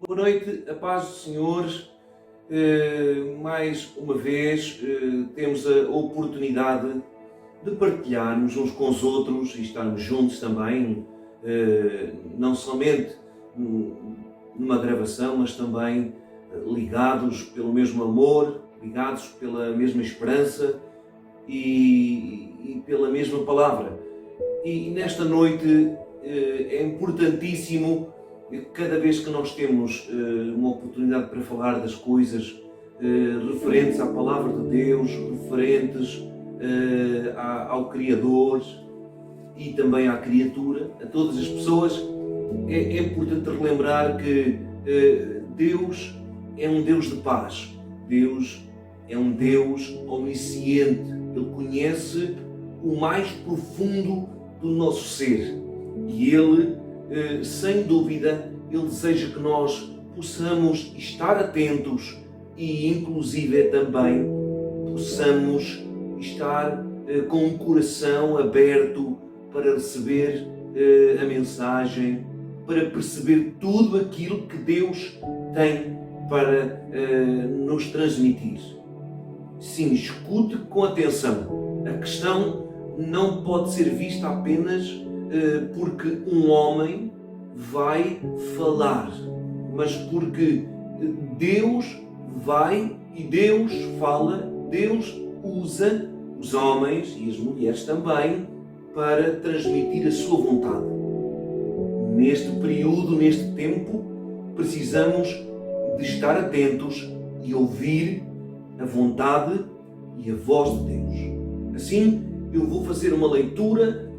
Boa noite, a paz do Senhor. Mais uma vez temos a oportunidade de partilharmos uns com os outros e estarmos juntos também, não somente numa gravação, mas também ligados pelo mesmo amor, ligados pela mesma esperança e pela mesma palavra. E nesta noite é importantíssimo, cada vez que nós temos uma oportunidade para falar das coisas referentes à palavra de Deus, referentes ao Criador e também à criatura, a todas as pessoas, é importante relembrar que Deus é um Deus de paz. Deus é um Deus onisciente. Ele conhece o mais profundo do nosso ser e Ele, sem dúvida, Ele deseja que nós possamos estar atentos e inclusive também possamos estar com o coração aberto para receber a mensagem, para perceber tudo aquilo que Deus tem para nos transmitir. Sim, escute com atenção. A questão não pode ser vista apenas porque um homem vai falar, mas porque Deus vai e Deus fala, Deus usa os homens e as mulheres também para transmitir a sua vontade. Neste período, neste tempo, precisamos de estar atentos e ouvir a vontade e a voz de Deus. Assim, eu vou fazer uma leitura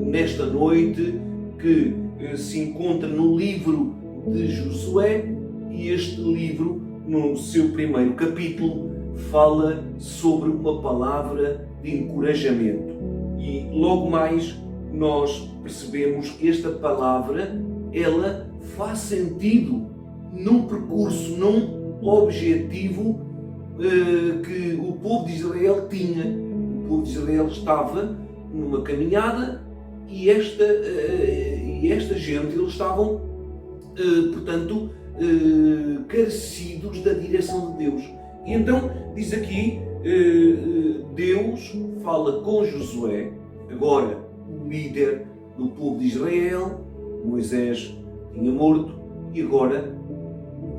nesta noite que se encontra no livro de Josué, e este livro, no seu primeiro capítulo, fala sobre uma palavra de encorajamento. E logo mais nós percebemos que esta palavra, ela faz sentido num percurso, num objetivo que o povo de Israel tinha. O povo de Israel estava numa caminhada e esta gente, eles estavam, portanto, carecidos da direção de Deus. E então, diz aqui, Deus fala com Josué, agora o líder do povo de Israel. Moisés tinha morto e agora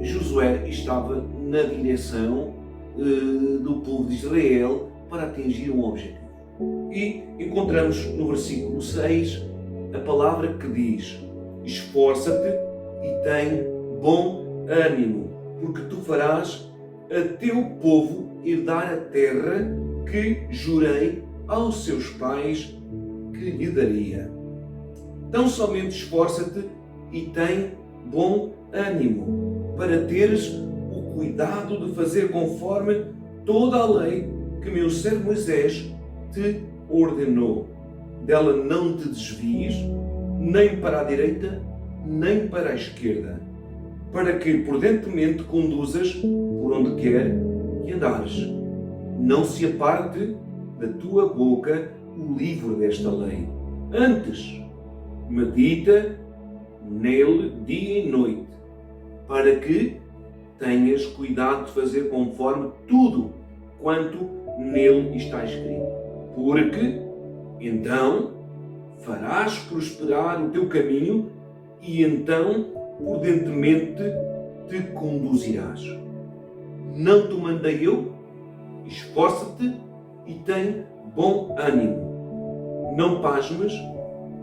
Josué estava na direção do povo de Israel para atingir um objetivo. E encontramos no versículo 6 a palavra que diz: esforça-te e tem bom ânimo, porque tu farás a teu povo herdar a terra que jurei aos seus pais que lhe daria. Tão somente esforça-te e tem bom ânimo, para teres o cuidado de fazer conforme toda a lei que meu servo Moisés te ordenou. Dela não te desvies, nem para a direita, nem para a esquerda, para que prudentemente conduzas por onde quer que andares. Não se aparte da tua boca o livro desta lei. Antes, medita nele dia e noite, para que tenhas cuidado de fazer conforme tudo quanto nele está escrito. Porque então farás prosperar o teu caminho e então prudentemente te conduzirás. Não te mandei eu? Esforça-te e tem bom ânimo. Não pasmes,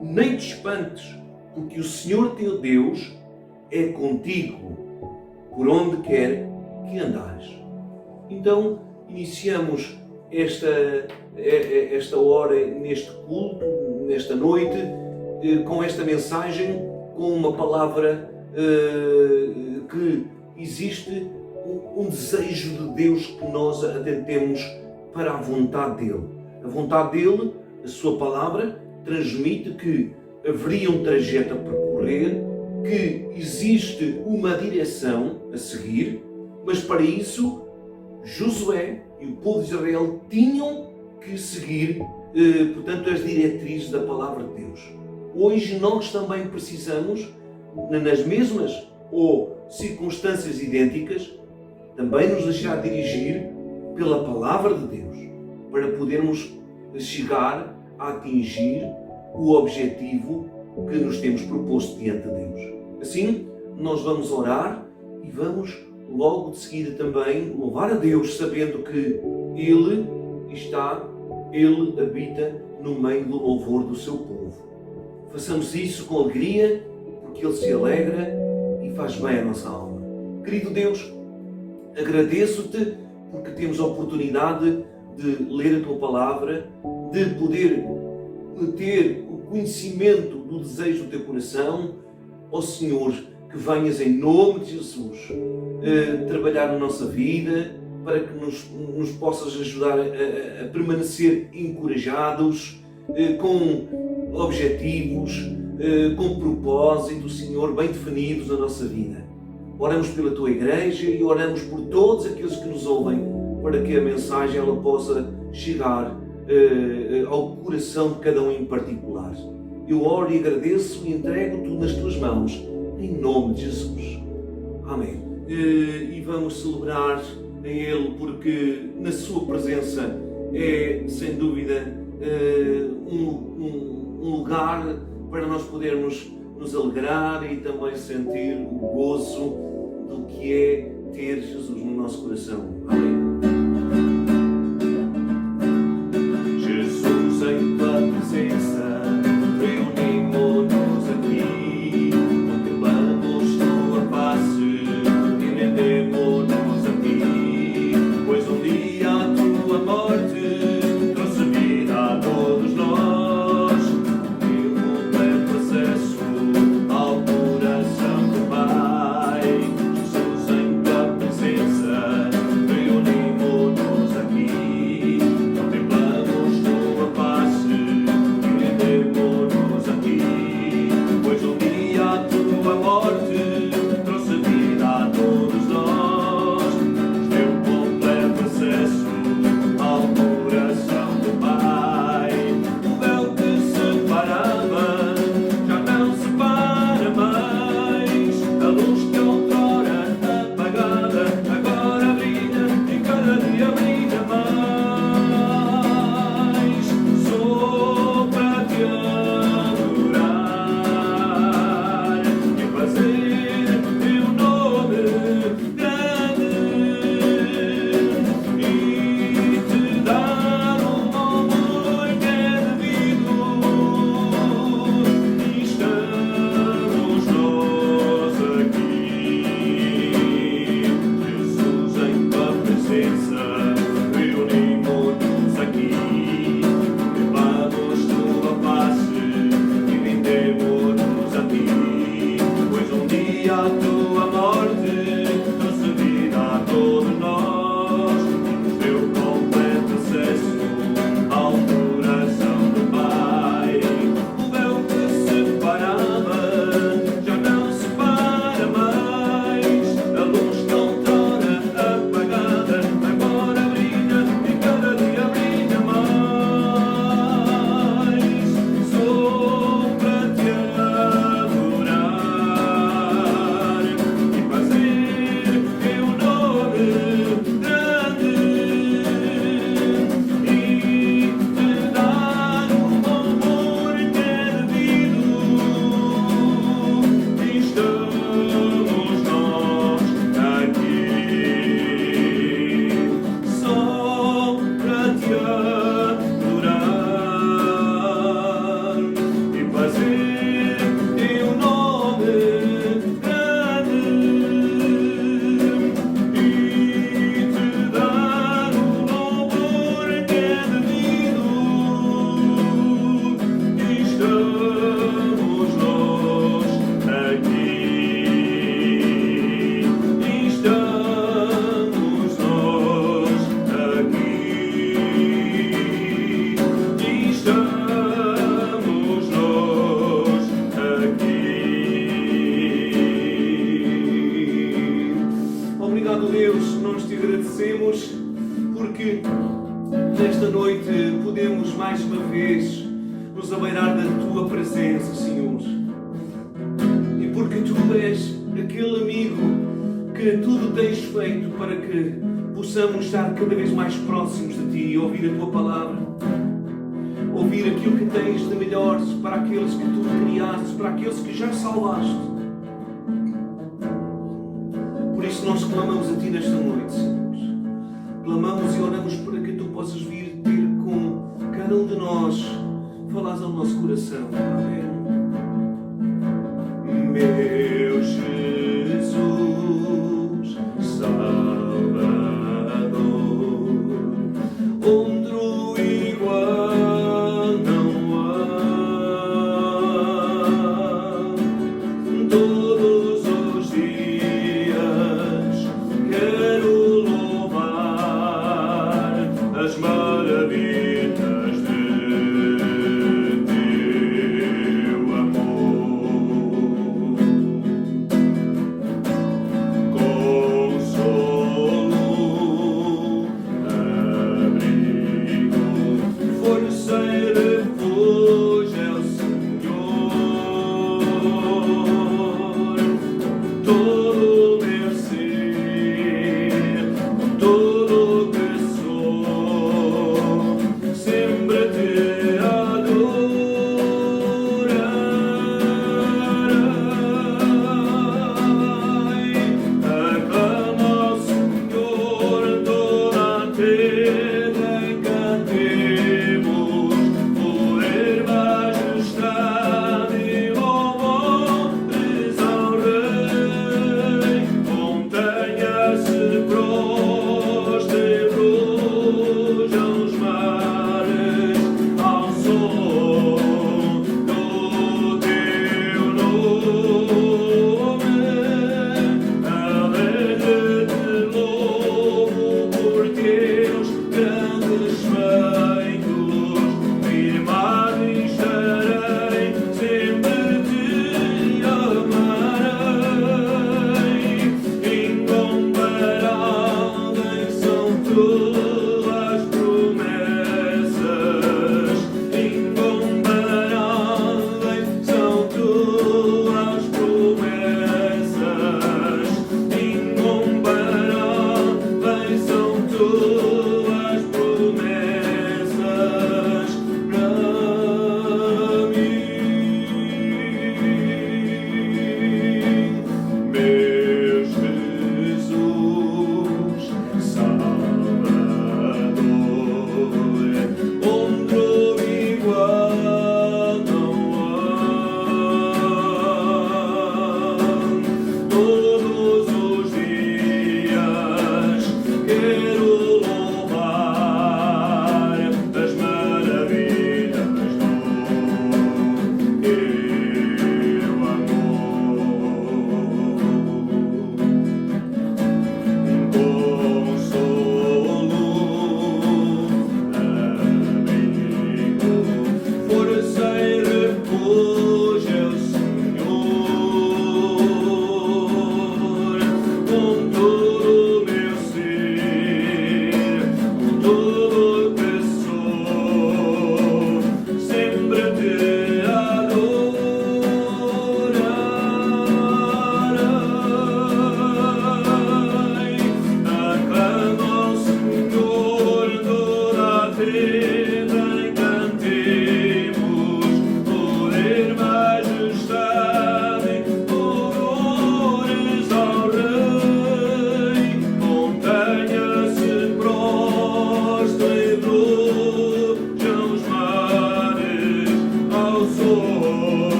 nem te espantes, porque o Senhor teu Deus é contigo, por onde quer que andares. Então, iniciamos esta hora, neste culto, nesta noite, com esta mensagem, com uma palavra que existe um desejo de Deus que nós atentemos para a vontade dEle. A vontade dEle, a sua palavra, transmite que haveria um trajeto a percorrer, que existe uma direção a seguir, mas para isso Josué e o povo de Israel tinham que seguir, portanto, as diretrizes da palavra de Deus. Hoje nós também precisamos, nas mesmas ou circunstâncias idênticas, também nos deixar dirigir pela Palavra de Deus, para podermos chegar a atingir o objetivo que nos temos proposto diante de Deus. Assim, nós vamos orar e vamos logo de seguida também louvar a Deus, sabendo que Ele habita no meio do louvor do seu povo. Façamos isso com alegria, porque Ele se alegra e faz bem à nossa alma. Querido Deus, agradeço-te porque temos a oportunidade de ler a Tua Palavra, de poder ter o conhecimento do desejo do Teu coração. Ó Senhor, que venhas em nome de Jesus trabalhar na nossa vida, para que nos possas ajudar a permanecer encorajados, com objetivos, com propósitos, Senhor, bem definidos na nossa vida. Oramos pela Tua Igreja e oramos por todos aqueles que nos ouvem, para que a mensagem ela possa chegar ao coração de cada um em particular. Eu oro e agradeço e entrego tudo nas Tuas mãos, em nome de Jesus. Amém. E vamos celebrar a Ele, porque na Sua presença é, sem dúvida, um lugar para nós podermos nos alegrar e também sentir o gozo do que é ter Jesus no nosso coração. Amém. Jesus, em Tua presença, reunimos-nos aqui, contemplamos Tua face e rendemos-nos a Ti, pois um dia a Tua morte trouxe vida a todos nós, e o completo acesso ao coração do Pai. Jesus, em Tua presença, reunimos-nos aqui, contemplamos Tua face e rendemos-nos a Ti, pois um dia a Tua morte trouxe vida a todos nós, deu completo acesso ao coração do Pai. O véu que separava já não separa mais, a luz que outrora apagada agora brilha e cada dia brilha mais. Sou para Te adorar e fazer Teu nome grande e Te dar um amor que é devido. E estamos nós aqui, Jesus, em Tua presença, reunimos-nos aqui, contemplamos Tua face e rendemos-nos a Ti, pois um dia a Tua morte trouxe vida a todos nós, nos deu completo acesso ao coração do Pai. O véu que separava já não separa mais, a luz que outrora apagada agora brilha e cada dia brilha mais. Sou para Te adorar e fazer Teu nome grande e Te dar um amor que é devido. E estamos nós aqui, só para Te adorar e fazer Teu nome grande e Te dar um louvor que é devido. E estamos nós aqui, e estamos nós aqui, e estamos nós aqui. Obrigado, Deus, nós Te agradecemos porque nesta noite podemos mais uma vez nos abeirar da Tua presença, Senhor. E porque Tu és aquele que tudo tens feito para que possamos estar cada vez mais próximos de Ti, ouvir a Tua palavra, ouvir aquilo que tens de melhor para aqueles que Tu criaste, para aqueles que já salvaste. Por isso nós clamamos a Ti nesta noite, Senhor. Clamamos e oramos para que Tu possas vir ter com cada um de nós, falares ao nosso coração. Amém. Meu Jesus, Salvador, outro igual não há. Todos os dias quero louvar as maravilhas de Teu amor.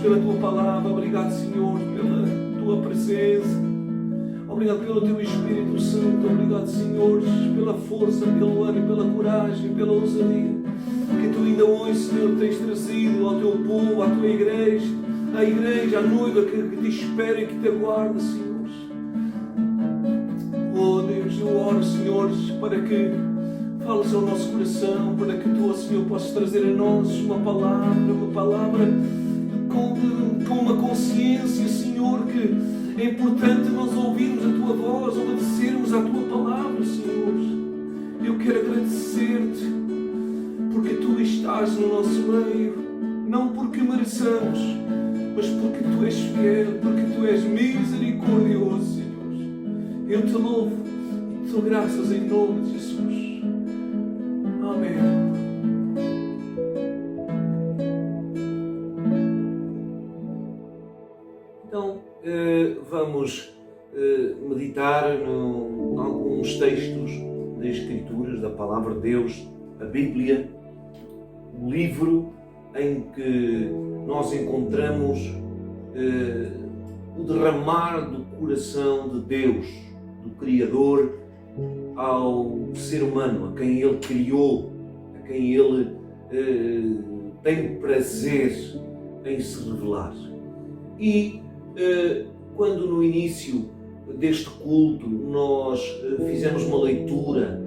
pela Tua palavra, obrigado, Senhor, pela Tua presença. Obrigado pelo Teu Espírito Santo, obrigado, Senhor, pela força, pelo ânimo, pela coragem, pela ousadia que Tu ainda hoje, Senhor, tens trazido ao Teu povo, à Tua igreja, à igreja, à noiva que Te espera e que Te aguarda, Senhor. Oh Deus, eu oro, Senhor, para que fales ao nosso coração, para que Tu, Senhor, possas trazer a nós uma palavra com uma consciência, Senhor, que é importante nós ouvirmos a Tua voz, obedecermos à Tua palavra, Senhor. Eu quero agradecer-Te porque Tu estás no nosso meio, não porque mereçamos, mas porque Tu és fiel, porque Tu és misericordioso, Senhor. Eu Te louvo e Te dou graças em nome de Jesus. Amém. Então, vamos meditar em alguns textos das Escrituras, da Palavra de Deus, a Bíblia, o livro em que nós encontramos o derramar do coração de Deus, do Criador, ao ser humano, a quem Ele criou, a quem Ele tem prazer em se revelar. E quando no início deste culto nós fizemos uma leitura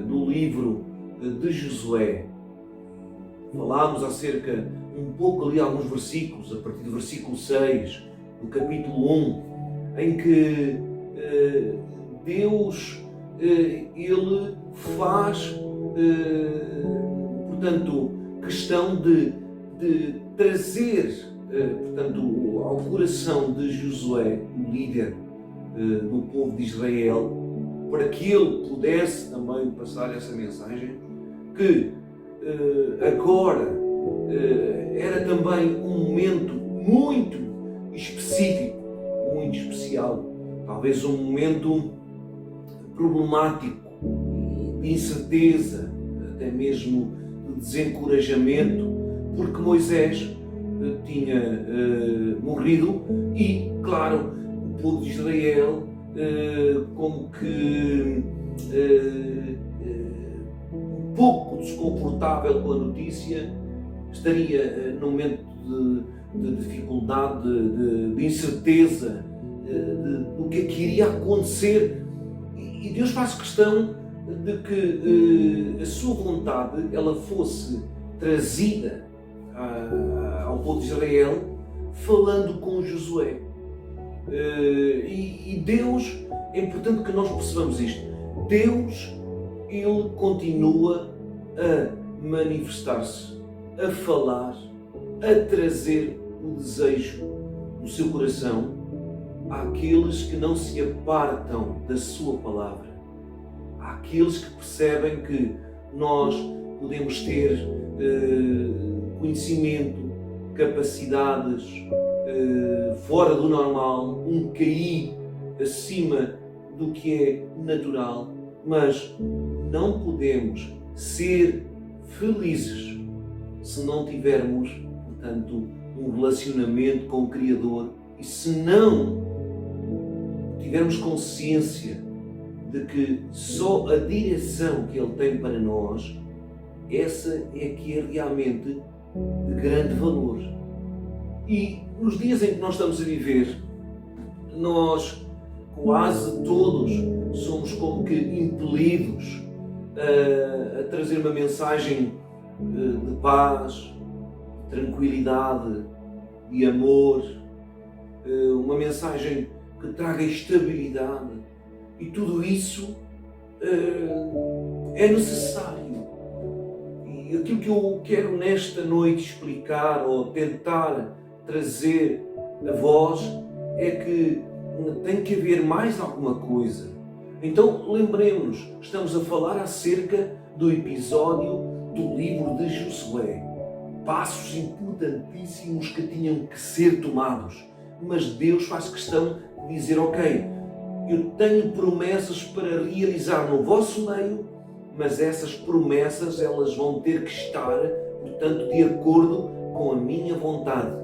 do livro de Josué, falámos acerca, um pouco ali, alguns versículos, a partir do versículo 6, do capítulo 1, em que Deus, Ele faz, portanto, questão de trazer, portanto, ao coração de Josué, o líder do povo de Israel, para que ele pudesse também passar essa mensagem, que agora era também um momento muito específico, muito especial, talvez um momento problemático, de incerteza, até mesmo de desencorajamento, porque Moisés tinha morrido e, claro, o povo de Israel como que um pouco desconfortável com a notícia, estaria num momento de dificuldade, de incerteza, do que iria acontecer, e Deus faz questão de que a sua vontade ela fosse trazida ao povo de Israel, falando com Josué. E Deus, é importante que nós percebamos isto, Deus, Ele continua a manifestar-se, a falar, a trazer o desejo do seu coração àqueles que não se apartam da sua palavra, àqueles que percebem que nós podemos ter conhecimento, capacidades fora do normal, um cair acima do que é natural, mas não podemos ser felizes se não tivermos, portanto, um relacionamento com o Criador e se não tivermos consciência de que só a direção que Ele tem para nós, essa é que é realmente de grande valor. E nos dias em que nós estamos a viver, nós quase todos somos como que impelidos a trazer uma mensagem de paz, de tranquilidade, de amor, uma mensagem que traga estabilidade, e tudo isso é necessário. E aquilo que eu quero nesta noite explicar ou tentar trazer a vós é que tem que haver mais alguma coisa. Então lembremos-nos, estamos a falar acerca do episódio do livro de Josué. Passos importantíssimos que tinham que ser tomados. Mas Deus faz questão de dizer, ok, eu tenho promessas para realizar no vosso meio, mas essas promessas elas vão ter que estar, portanto, de acordo com a minha vontade.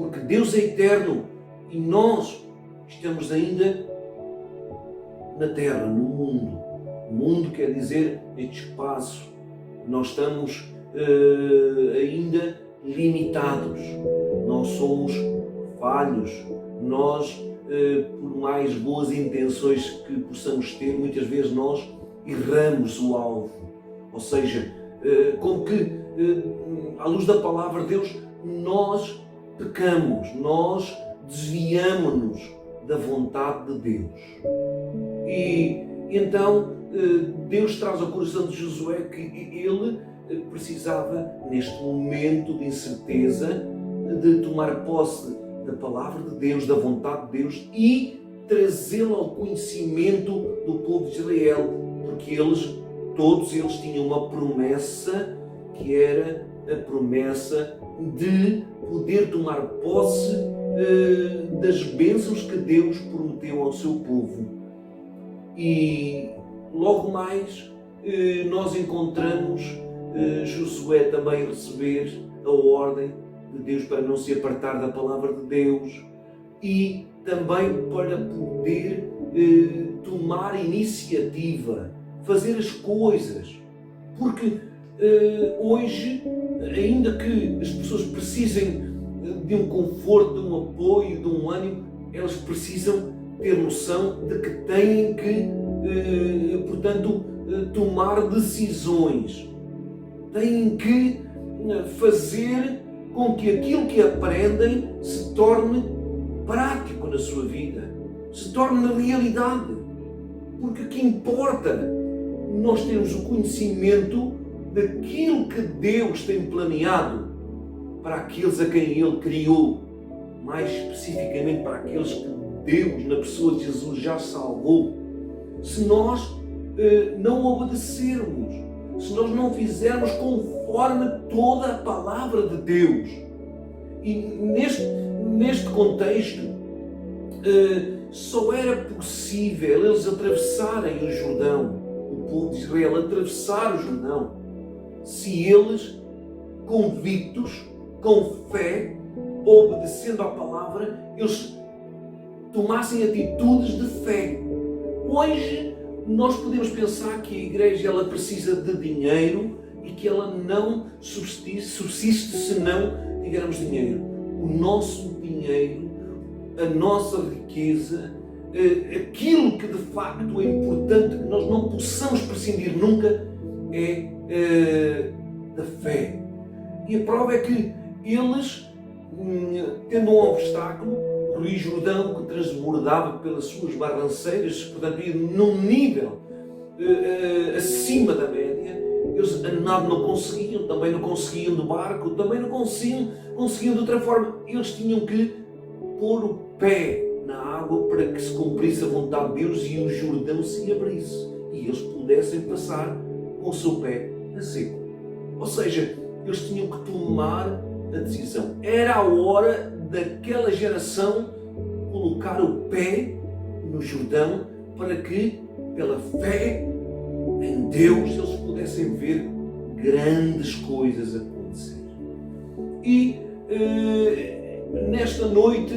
porque Deus é eterno e nós estamos ainda na Terra, no mundo. O mundo quer dizer este espaço. Nós estamos ainda limitados. Nós somos falhos. Nós, por mais boas intenções que possamos ter, muitas vezes nós erramos o alvo. Ou seja, como que, à luz da palavra de Deus, nós pecamos, nós desviamos-nos da vontade de Deus. E então Deus traz ao coração de Josué que ele precisava, neste momento de incerteza, de tomar posse da palavra de Deus, da vontade de Deus e trazê-la ao conhecimento do povo de Israel, porque todos eles tinham uma promessa que era a promessa de poder tomar posse das bênçãos que Deus prometeu ao seu povo. E logo mais nós encontramos Josué também receber a ordem de Deus para não se apartar da palavra de Deus e também para poder tomar iniciativa, fazer as coisas, porque hoje, ainda que as pessoas precisem de um conforto, de um apoio, de um ânimo, elas precisam ter noção de que têm que, portanto, tomar decisões, têm que fazer com que aquilo que aprendem se torne prático na sua vida, se torne realidade, porque o que importa nós termos o conhecimento daquilo que Deus tem planeado para aqueles a quem Ele criou, mais especificamente para aqueles que Deus, na pessoa de Jesus, já salvou. Se nós não obedecermos, se nós não fizermos conforme toda a palavra de Deus, e neste contexto só era possível eles atravessarem o Jordão, o povo de Israel atravessar o Jordão, se eles, convictos, com fé, obedecendo à palavra, eles tomassem atitudes de fé. Hoje nós podemos pensar que a igreja ela precisa de dinheiro e que ela não subsiste se não tivermos dinheiro. O nosso dinheiro, a nossa riqueza, aquilo que de facto é importante, que nós não possamos prescindir nunca, é da fé. E a prova é que eles, tendo um obstáculo, o Rio Jordão que transbordava pelas suas barranceiras, portanto ia num nível acima da média, eles a nado não conseguiam, também não conseguiam do barco, também não conseguiam de outra forma. Eles tinham que pôr o pé na água para que se cumprisse a vontade de Deus e o Jordão se abrisse e eles pudessem passar com o seu pé a seco. Ou seja, eles tinham que tomar a decisão. Era a hora daquela geração colocar o pé no Jordão para que, pela fé em Deus, eles pudessem ver grandes coisas acontecer. E nesta noite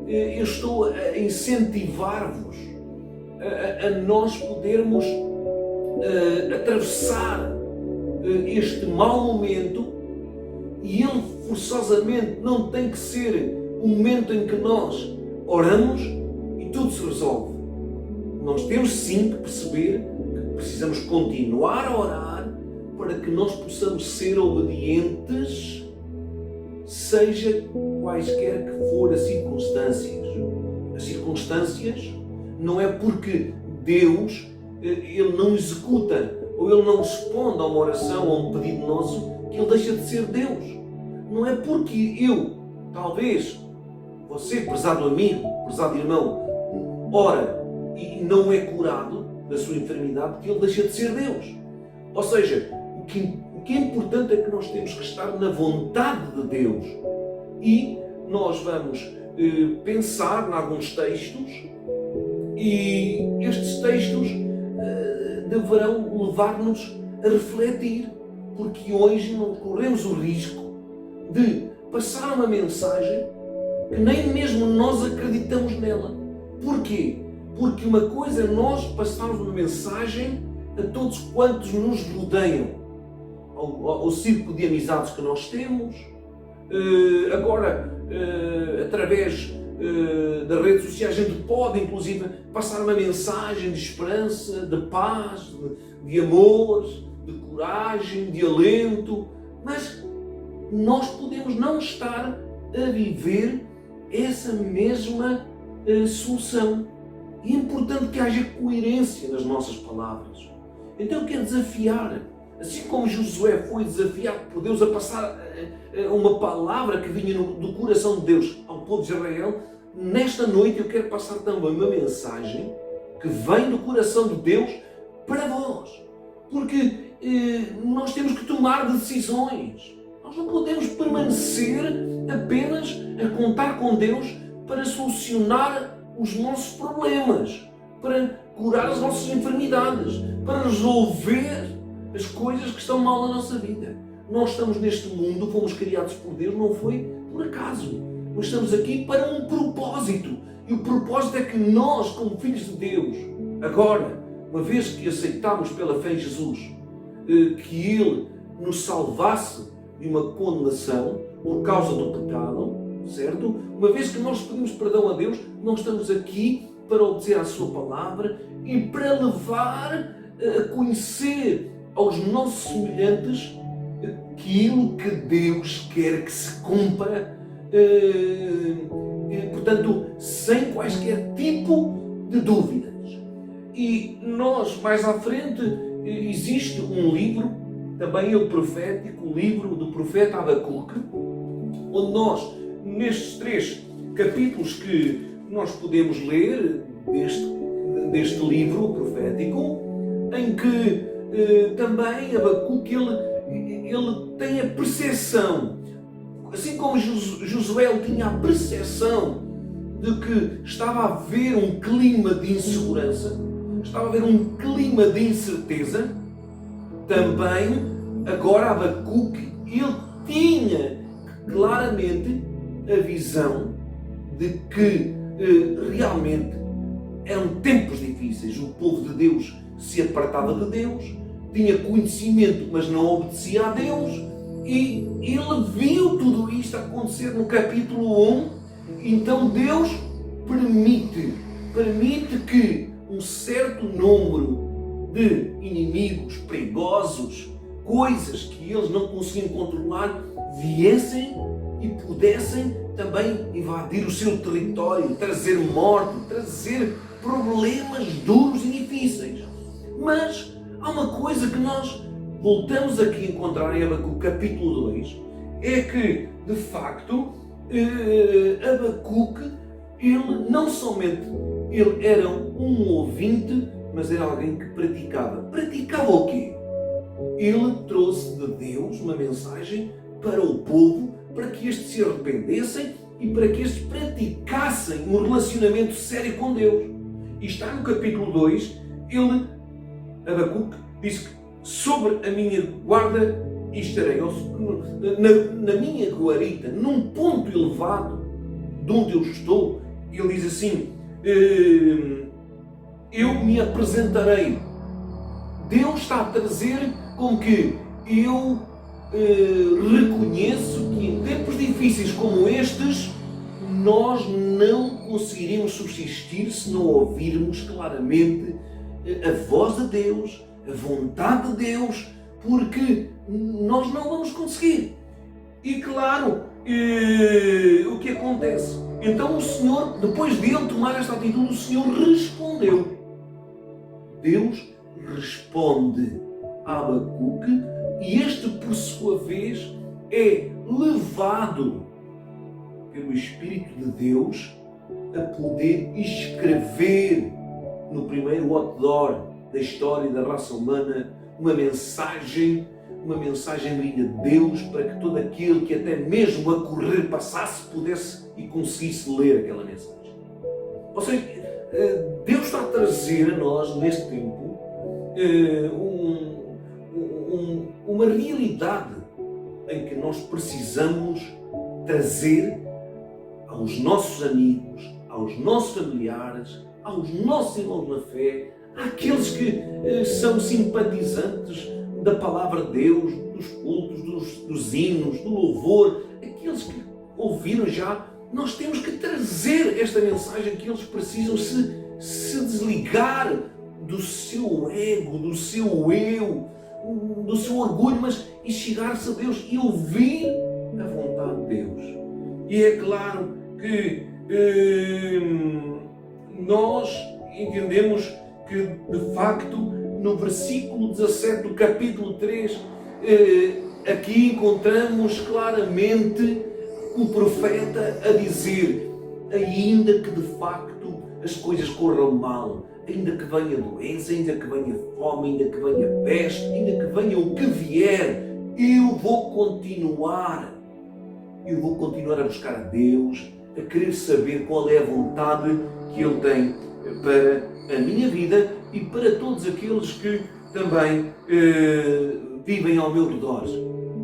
eu estou a incentivar-vos a nós podermos atravessar este mau momento, e ele forçosamente não tem que ser um momento em que nós oramos e tudo se resolve. Nós temos sim que perceber que precisamos continuar a orar para que nós possamos ser obedientes, seja quaisquer que for as circunstâncias. As circunstâncias não é porque Deus ele não executa ou ele não responde a uma oração ou a um pedido nosso que ele deixa de ser Deus. Não é porque eu, talvez, você, prezado amigo, prezado irmão, ora e não é curado da sua enfermidade que ele deixa de ser Deus. Ou seja, o que é importante é que nós temos que estar na vontade de Deus. E nós vamos pensar em alguns textos, e estes textos deverão levar-nos a refletir, porque hoje não corremos o risco de passar uma mensagem que nem mesmo nós acreditamos nela. Porquê? Porque uma coisa é nós passarmos uma mensagem a todos quantos nos rodeiam, ao círculo de amizades que nós temos, agora através das redes sociais a gente pode inclusive passar uma mensagem de esperança, de paz, de amor, de coragem, de alento, mas nós podemos não estar a viver essa mesma solução. E é importante que haja coerência nas nossas palavras. Então eu quero desafiar, assim como Josué foi desafiado por Deus a passar uma palavra que vinha do coração de Deus ao povo de Israel, nesta noite eu quero passar também uma mensagem que vem do coração de Deus para vós. Porque nós temos que tomar decisões. Nós não podemos permanecer apenas a contar com Deus para solucionar os nossos problemas, para curar as nossas enfermidades, para resolver as coisas que estão mal na nossa vida. Nós estamos neste mundo, fomos criados por Deus, não foi por acaso. Nós estamos aqui para um propósito. E o propósito é que nós, como filhos de Deus, agora, uma vez que aceitamos pela fé em Jesus, que Ele nos salvasse de uma condenação por causa do pecado, certo? Uma vez que nós pedimos perdão a Deus, nós estamos aqui para obedecer à sua palavra e para levar a conhecer aos nossos semelhantes aquilo que Deus quer que se cumpra, portanto, sem quaisquer tipo de dúvidas. E nós, mais à frente, existe um livro, também o profético, o livro do profeta Abacuque, onde nós, nestes 3 capítulos que nós podemos ler deste livro profético, em que também Abacuque ele tem a percepção, assim como Josué tinha a percepção de que estava a haver um clima de insegurança, estava a haver um clima de incerteza, também agora Abacuque ele tinha claramente a visão de que realmente eram tempos difíceis. O povo de Deus se apartava de Deus, tinha conhecimento, mas não obedecia a Deus, e ele viu tudo isto acontecer no capítulo 1. Então Deus permite que um certo número de inimigos perigosos, coisas que eles não conseguiam controlar, viessem e pudessem também invadir o seu território, trazer morte, trazer problemas duros e difíceis. Mas há uma coisa que nós voltamos aqui a encontrar em Abacuque capítulo 2, é que, de facto, Abacuque, ele não somente ele era um ouvinte, mas era alguém que praticava. Praticava o quê? Ele trouxe de Deus uma mensagem para o povo, para que estes se arrependessem e para que estes praticassem um relacionamento sério com Deus. E está no capítulo 2, Abacuque, diz que sobre a minha guarda estarei, na minha guarita, num ponto elevado de onde eu estou. Ele diz assim, eu me apresentarei. Deus está a trazer com que eu reconheço que em tempos difíceis como estes, nós não conseguiremos subsistir se não ouvirmos claramente a voz de Deus, a vontade de Deus, porque nós não vamos conseguir. E claro, o que acontece? Então o Senhor, depois de ele tomar esta atitude, o Senhor respondeu. Deus responde a Abacuque e este, por sua vez, é levado pelo Espírito de Deus a poder escrever no primeiro outdoor da história da raça humana uma mensagem vinda de Deus para que todo aquele que até mesmo a correr passasse, pudesse e conseguisse ler aquela mensagem. Ou seja, Deus está a trazer a nós, neste tempo, uma realidade em que nós precisamos trazer aos nossos amigos, aos nossos familiares, aos nossos irmãos na fé, àqueles que são simpatizantes da palavra de Deus, dos cultos, dos hinos, do louvor, aqueles que ouviram já. Nós temos que trazer esta mensagem que eles precisam se desligar do seu ego, do seu eu, do seu orgulho, mas e chegar-se a Deus e ouvir a vontade de Deus. E é claro que nós entendemos que, de facto, no versículo 17 do capítulo 3, aqui encontramos claramente o profeta a dizer: ainda que de facto as coisas corram mal, ainda que venha doença, ainda que venha fome, ainda que venha peste, ainda que venha o que vier, eu vou continuar a buscar a Deus, a querer saber qual é a vontade que Ele tem para a minha vida e para todos aqueles que também vivem ao meu redor.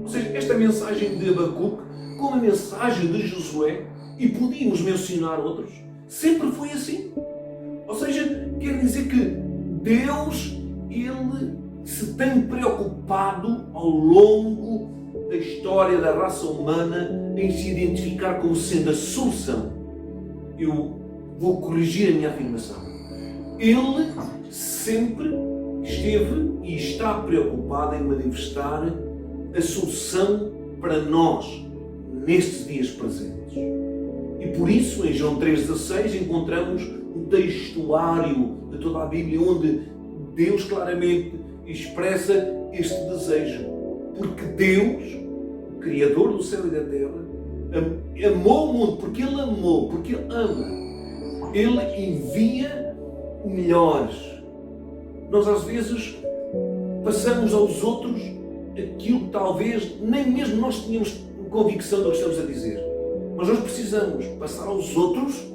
Ou seja, esta mensagem de Abacuque, como a mensagem de Josué, e podíamos mencionar outros, sempre foi assim. Ou seja, quer dizer que Deus, Ele se tem preocupado ao longo da história da raça humana em se identificar como sendo a solução. Eu vou corrigir a minha afirmação. Ele sempre esteve e está preocupado em manifestar a solução para nós nestes dias presentes. E por isso, em João 3,16, encontramos um textuário de toda a Bíblia onde Deus claramente expressa este desejo. Porque Deus, o Criador do céu e da terra, amou o mundo, porque Ele amou, porque Ele ama. Ele envia o melhor. Nós às vezes passamos aos outros aquilo que talvez nem mesmo nós tínhamos convicção do que estamos a dizer. Mas nós precisamos passar aos outros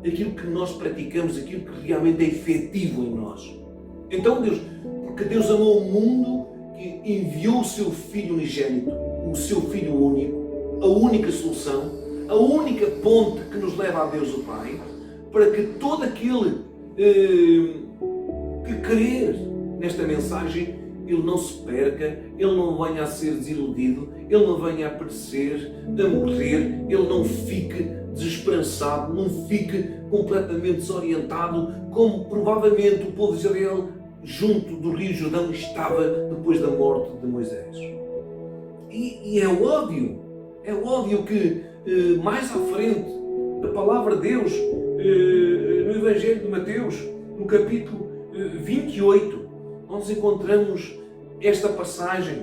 aquilo que nós praticamos, aquilo que realmente é efetivo em nós. Então porque Deus amou o mundo, que enviou o seu Filho unigênito, o seu Filho único, a única solução, a única ponte que nos leva a Deus o Pai, para que todo aquele que crer nesta mensagem, ele não se perca, ele não venha a ser desiludido, ele não venha a perecer, a morrer, ele não fique desesperançado, não fique completamente desorientado, como provavelmente o povo de Israel junto do Rio Jordão estava depois da morte de Moisés. E é óbvio que mais à frente, a palavra de Deus, no Evangelho de Mateus, no capítulo 28, nós encontramos esta passagem,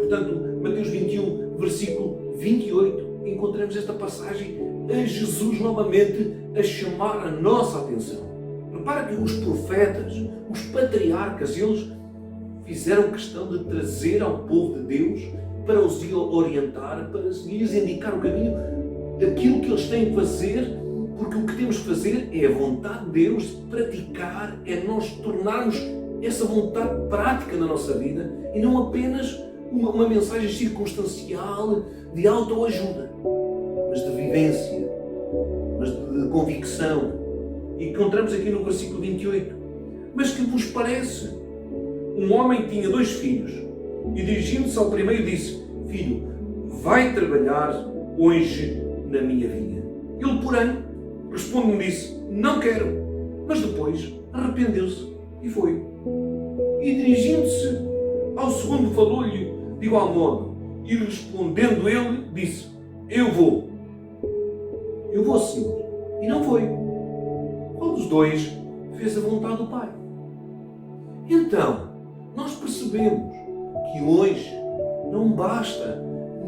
portanto, Mateus 21, versículo 28, encontramos esta passagem a Jesus novamente a chamar a nossa atenção. Repara que os profetas, os patriarcas, eles fizeram questão de trazer ao povo de Deus para os orientar, para lhes indicar o caminho daquilo que eles têm que fazer, porque o que temos que fazer é a vontade de Deus, praticar, é nós tornarmos essa vontade prática na nossa vida e não apenas uma mensagem circunstancial de autoajuda, mas de vivência, mas de convicção. E encontramos aqui no versículo 28. Mas que vos parece? Um homem tinha 2 filhos e dirigindo-se ao primeiro disse: Filho, vai trabalhar hoje na minha vinha. Ele, porém, responde-me disse: Não quero. Mas depois arrependeu-se e foi. E dirigindo-se ao segundo falou-lhe de igual modo. E respondendo ele, disse: Eu vou, Senhor. E não foi. Qual dos 2 fez a vontade do Pai? Então, nós percebemos que hoje não basta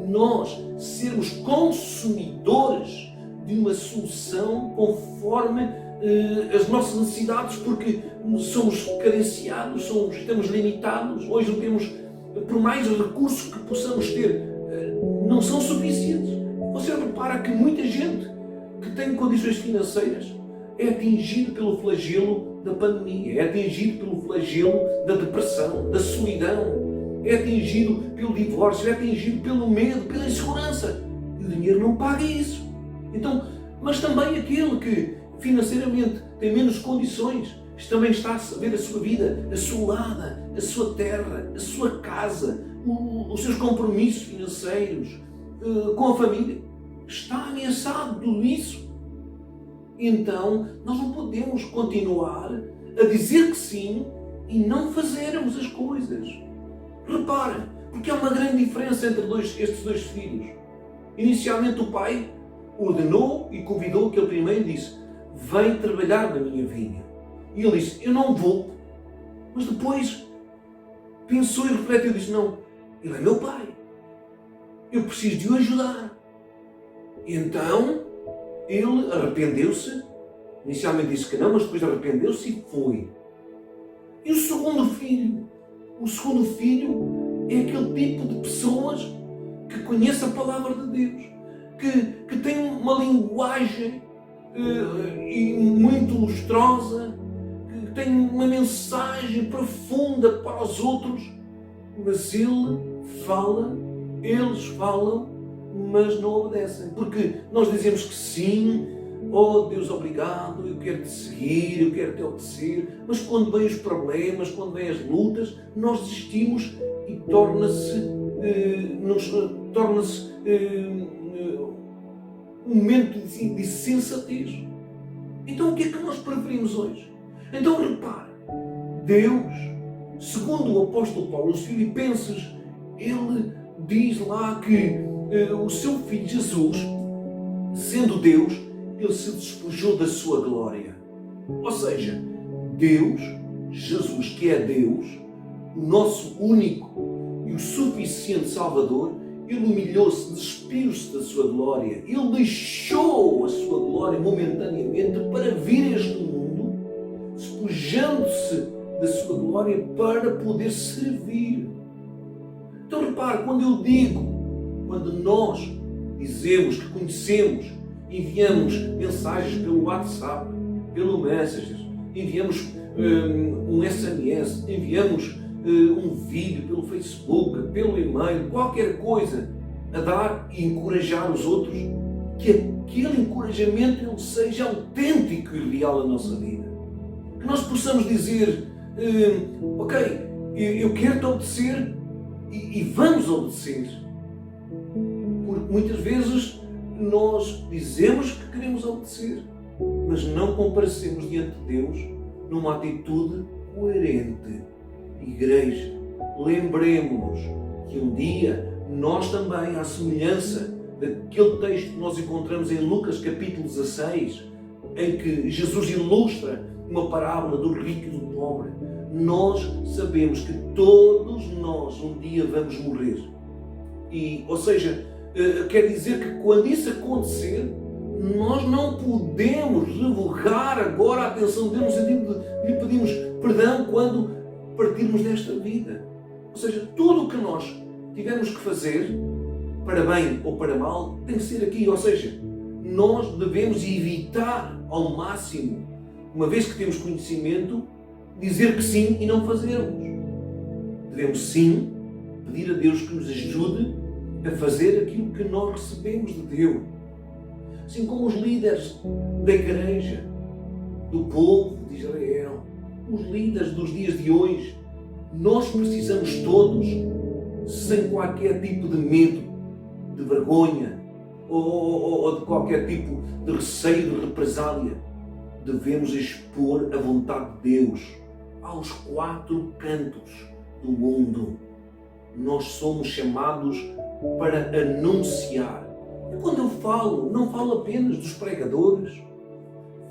nós sermos consumidores de uma solução conforme as nossas necessidades, porque somos carenciados, estamos limitados, hoje não temos, por mais recursos que possamos ter, não são suficientes. Você repara que muita gente que tem condições financeiras é atingido pelo flagelo da pandemia, é atingido pelo flagelo da depressão, da solidão, é atingido pelo divórcio, é atingido pelo medo, pela insegurança. E o dinheiro não paga isso. Então, mas também aquele que financeiramente tem menos condições, também está a ver a sua vida assolada, a sua terra, a sua casa, os seus compromissos financeiros, com a família. Está ameaçado tudo isso. Então, nós não podemos continuar a dizer que sim e não fazermos as coisas. Reparem, porque há uma grande diferença entre estes dois filhos. Inicialmente o pai ordenou e convidou aquele primeiro e disse: vem trabalhar na minha vinha. E ele disse: eu não vou. Mas depois pensou e refletiu e disse: não, ele é meu pai. Eu preciso de o ajudar. E então ele arrependeu-se. Inicialmente disse que não, mas depois arrependeu-se e foi. E o segundo filho? O segundo filho é aquele tipo de pessoas que conhece a palavra de Deus, que tem uma linguagem muito lustrosa, que tem uma mensagem profunda para os outros, mas eles falam, mas não obedecem. Porque nós dizemos que sim, oh Deus, obrigado, eu quero te seguir, eu quero te obedecer, mas quando vêm os problemas, quando vêm as lutas, nós desistimos e torna-se um momento de sensatez. Então o que é que nós preferimos hoje? Então repare, Deus, segundo o apóstolo Paulo, os Filipenses, ele diz lá que o seu filho Jesus, sendo Deus, ele se despojou da sua glória. Ou seja, Deus, Jesus, que é Deus, o nosso único e o suficiente Salvador, ele humilhou-se, despiu-se da sua glória. Ele deixou a sua glória momentaneamente para vir a este mundo, despojando-se da sua glória para poder servir. Então repare, quando nós dizemos que conhecemos, enviamos mensagens pelo WhatsApp, pelo Messenger, enviamos um SMS, enviamos um vídeo pelo Facebook, pelo e-mail, qualquer coisa a dar e encorajar os outros, que aquele encorajamento ele seja autêntico e real na nossa vida. Que nós possamos dizer, ok, eu quero te obedecer e vamos obedecer. Porque muitas vezes nós dizemos que queremos obedecer, mas não comparecemos diante de Deus numa atitude coerente. Igreja, lembremos-nos que um dia nós também, à semelhança daquele texto que nós encontramos em Lucas capítulo 16, em que Jesus ilustra uma parábola do rico e do pobre, nós sabemos que todos nós um dia vamos morrer. Ou seja, quer dizer que quando isso acontecer, nós não podemos revogar agora a atenção de Deus no sentido de lhe pedimos perdão quando partirmos desta vida. Ou seja, tudo o que nós tivermos que fazer, para bem ou para mal, tem que ser aqui. Ou seja, nós devemos evitar ao máximo, uma vez que temos conhecimento, dizer que sim e não fazermos. Devemos sim pedir a Deus que nos ajude a fazer aquilo que nós recebemos de Deus. Assim como os líderes da igreja, do povo de Israel, os líderes dos dias de hoje, nós precisamos todos, sem qualquer tipo de medo, de vergonha ou de qualquer tipo de receio de represália, devemos expor a vontade de Deus aos quatro cantos do mundo. Nós somos chamados para anunciar. E quando eu falo, não falo apenas dos pregadores,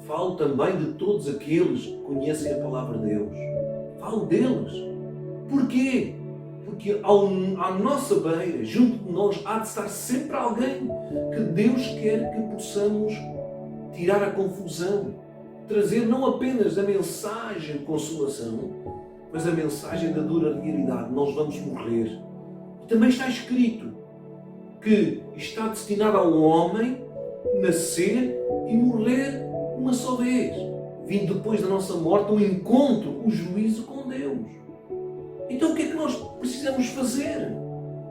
falo também de todos aqueles que conhecem a palavra de Deus. Falo deles. Porquê? Porque à nossa beira, junto de nós, há de estar sempre alguém que Deus quer que possamos tirar a confusão, trazer não apenas a mensagem de consolação, mas a mensagem da dura realidade. Nós vamos morrer. E também está escrito que está destinado ao homem nascer e morrer uma só vez, vindo depois da nossa morte o encontro, o juízo com Deus. Então o que é que nós precisamos fazer?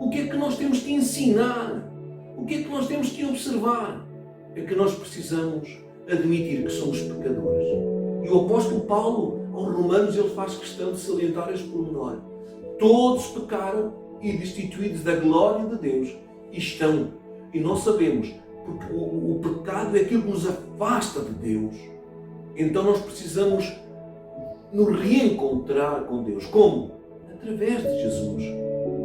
O que é que nós temos que ensinar? O que é que nós temos que observar? é que nós precisamos admitir que somos pecadores. E o apóstolo Paulo, aos Romanos, ele faz questão de salientar este pormenor. Todos pecaram e destituídos da glória de Deus estão. E nós sabemos, porque o pecado é aquilo que nos afasta de Deus. Então nós precisamos nos reencontrar com Deus. Como? Através de Jesus.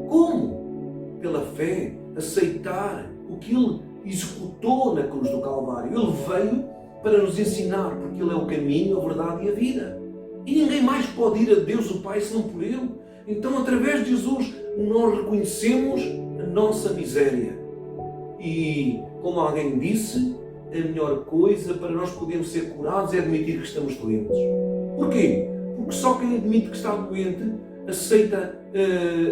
Como? Pela fé, aceitar o que Ele executou na cruz do Calvário. Ele veio para nos ensinar, porque Ele é o caminho, a verdade e a vida. E ninguém mais pode ir a Deus o Pai senão por Ele. Então, através de Jesus, nós reconhecemos a nossa miséria. E, como alguém disse, a melhor coisa para nós podermos ser curados é admitir que estamos doentes. Porquê? Porque só quem admite que está doente aceita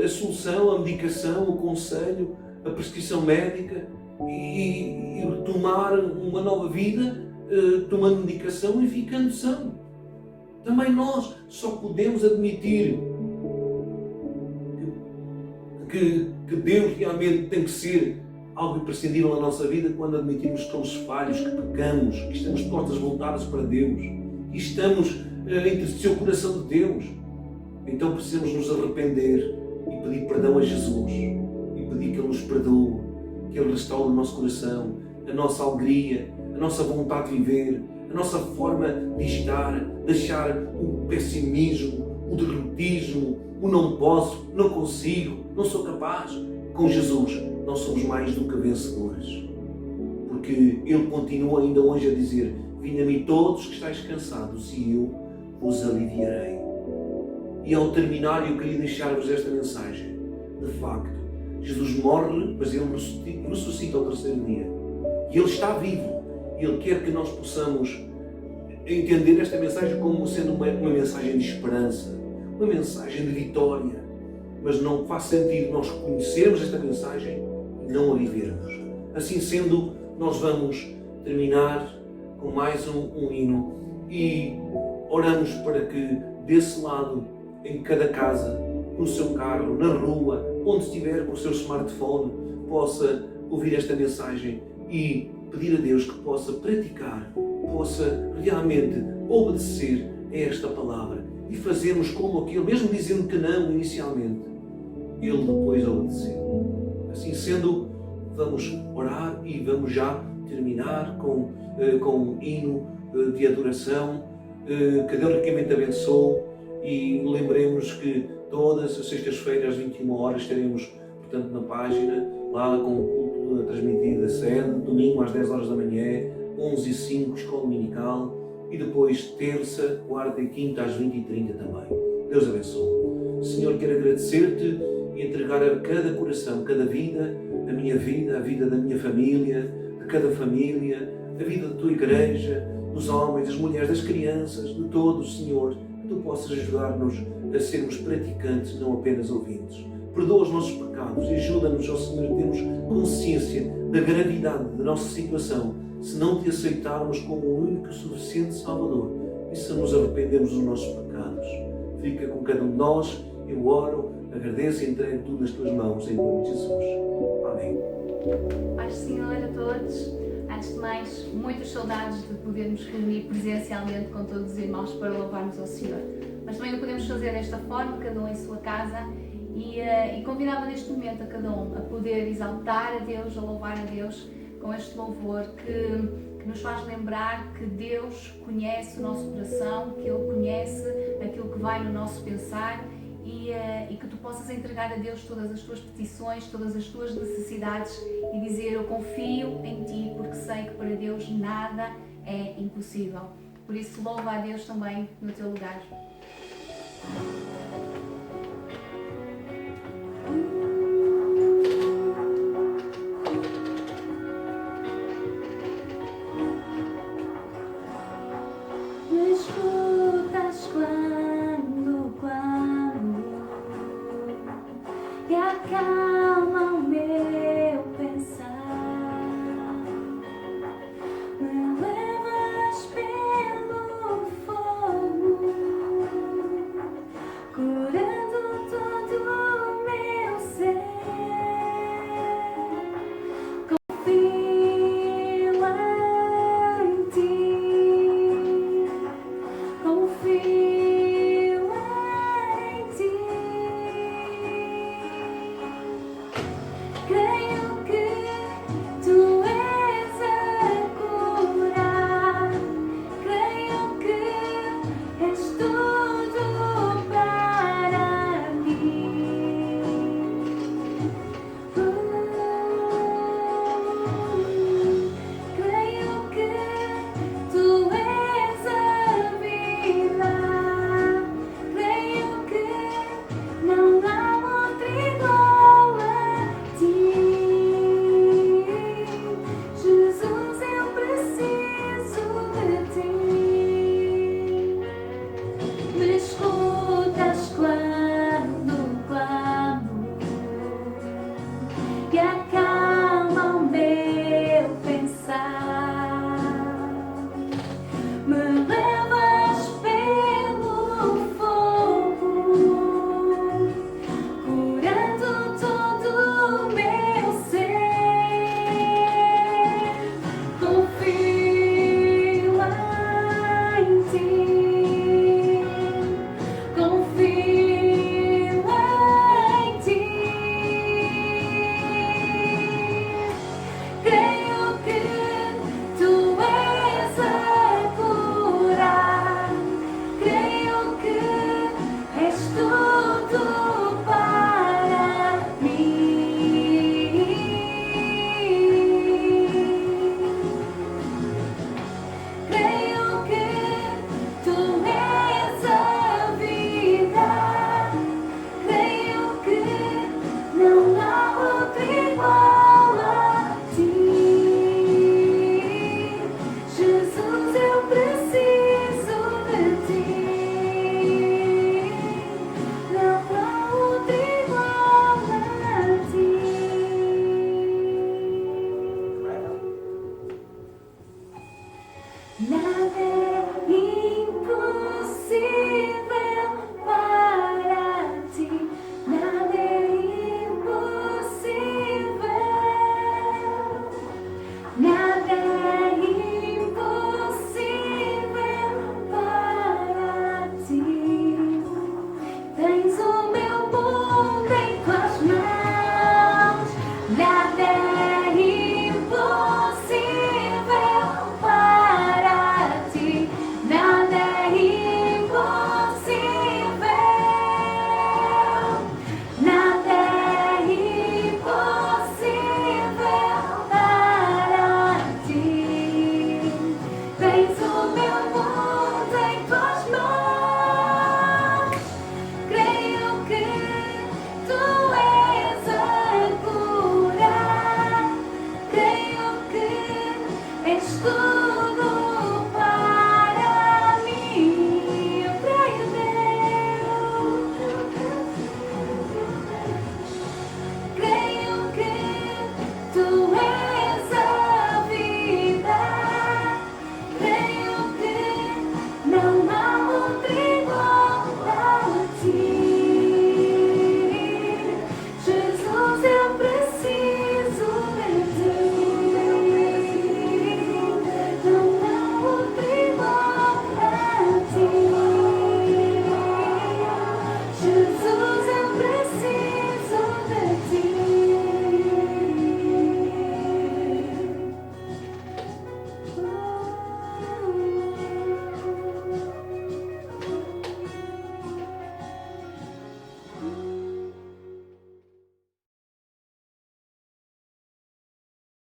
a solução, a medicação, o conselho, a prescrição médica e tomar uma nova vida, tomando medicação e ficando são. Também nós só podemos admitir que Deus realmente tem que ser algo imprescindível na nossa vida quando admitimos que somos falhos, que pecamos, que estamos portas voltadas para Deus, que estamos a entristecer o coração de Deus. Então precisamos nos arrepender e pedir perdão a Jesus e pedir que Ele nos perdoe, que Ele restaure o nosso coração, a nossa alegria, a nossa vontade de viver, a nossa forma de estar, deixar o pessimismo, o derrotismo, o não posso, não consigo, não sou capaz. Com Jesus nós somos mais do que vencedores, porque Ele continua ainda hoje a dizer: vinde a mim todos que estáis cansados e eu vos aliviarei. E ao terminar eu queria deixar-vos esta mensagem. De facto, Jesus morre, mas Ele ressuscita ao terceiro dia. E Ele está vivo. E Ele quer que nós possamos entender esta mensagem como sendo uma mensagem de esperança, uma mensagem de vitória. Mas não faz sentido nós conhecermos esta mensagem e não a vivermos. Assim sendo, nós vamos terminar com mais um hino e oramos para que desse lado, em cada casa, no seu carro, na rua, onde estiver com o seu smartphone, possa ouvir esta mensagem e pedir a Deus que possa praticar, possa realmente obedecer a esta palavra e fazermos como aquele, mesmo dizendo que não inicialmente, ele depois obedeceu. Assim sendo, vamos orar e vamos já terminar com um hino de adoração, que Deus ricamente abençoe, e lembremos que todas as sextas-feiras às 21 horas estaremos, portanto, na página, lá com o culto transmitido da sede, domingo às 10 horas da manhã, 11h05, escola dominical, e depois terça, quarta e quinta às 20h30 também. Deus abençoe. Senhor, quero agradecer-te e entregar a cada coração, cada vida, a vida da minha família, de cada família, a vida da tua igreja, dos homens, das mulheres, das crianças, de todos, Senhor, que tu possas ajudar-nos a sermos praticantes, não apenas ouvintes. Perdoa os nossos pecados e ajuda-nos, ó Senhor, a termos consciência da gravidade da nossa situação, se não te aceitarmos como o único e suficiente Salvador e se nos arrependermos dos nossos pecados. Fica com cada um de nós, eu oro, agradeço e entrego tudo nas tuas mãos, em nome de Jesus. Amém. Paz do Senhor a todos. Antes de mais, muitas saudades de podermos reunir presencialmente com todos os irmãos para louvarmos ao Senhor. Mas também o podemos fazer desta forma, cada um em sua casa, e convidava neste momento a cada um a poder exaltar a Deus, a louvar a Deus com este louvor que nos faz lembrar que Deus conhece o nosso coração, que Ele conhece aquilo que vai no nosso pensar, e que tu possas entregar a Deus todas as tuas petições, todas as tuas necessidades e dizer: eu confio em ti, porque sei que para Deus nada é impossível. Por isso, louva a Deus também no teu lugar. E a